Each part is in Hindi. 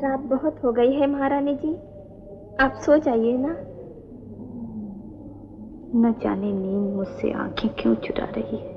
रात बहुत हो गई है महारानी जी, आप सो जाइए ना। न जाने नींद मुझसे आंखें क्यों चुरा रही है।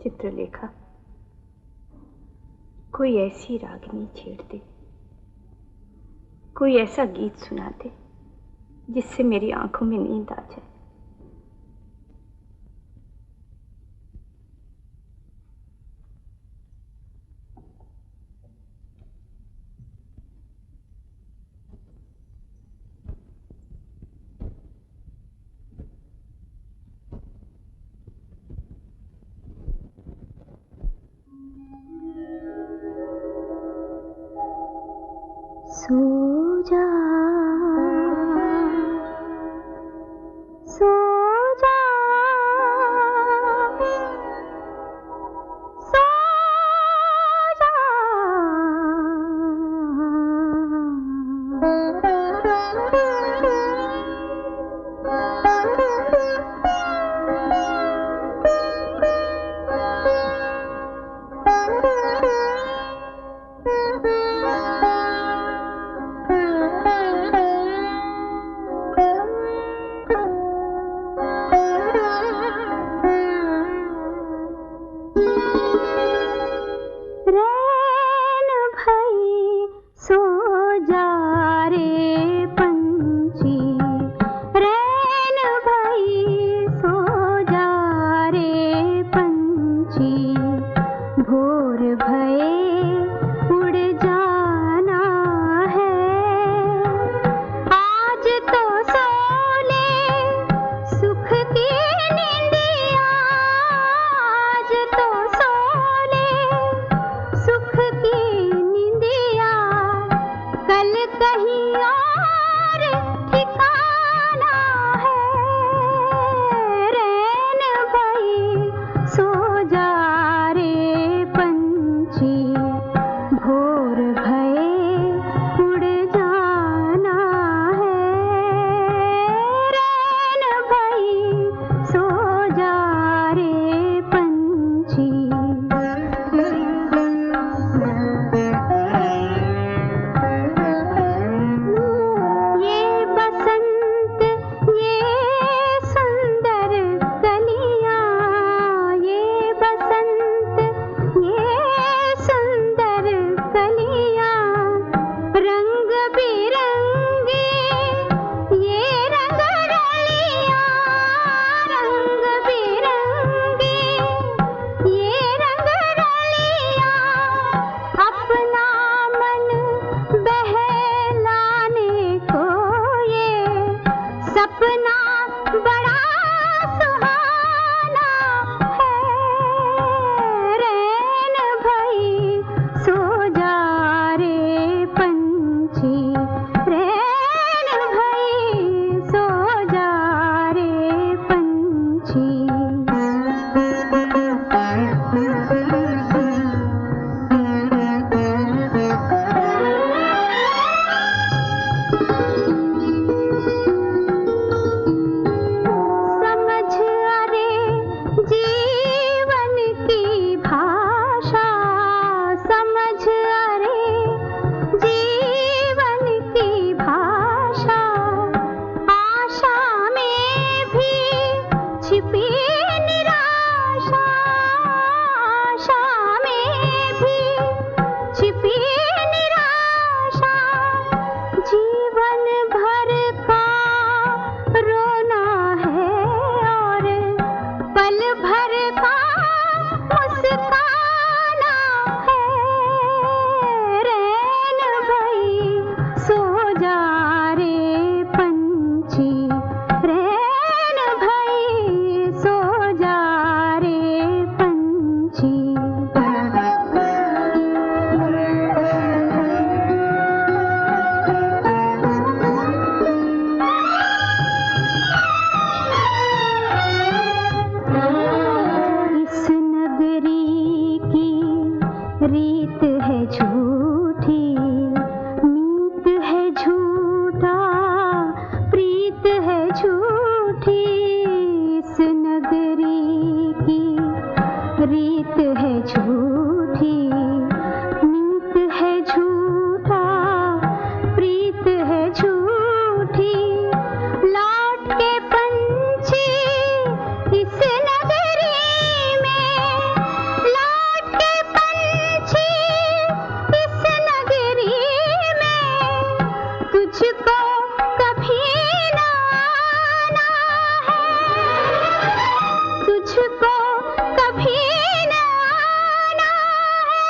चित्रलेखा, कोई ऐसी रागनी छेड़ दे, कोई ऐसा गीत सुना दे जिससे मेरी आंखों में नींद आ जाए। सो जा, सो जा, सो जा। प्रीत है झूठी, मीत है झूठा, प्रीत है झूठी। लौट के पंछी इस नगरी में, लौट के पंछी इस नगरी में, तुझको कभी ना आना है, तुझको कभी ना आना है।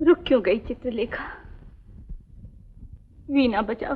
रुक क्यों गई चित्रलेखा? वीणा बजाओ।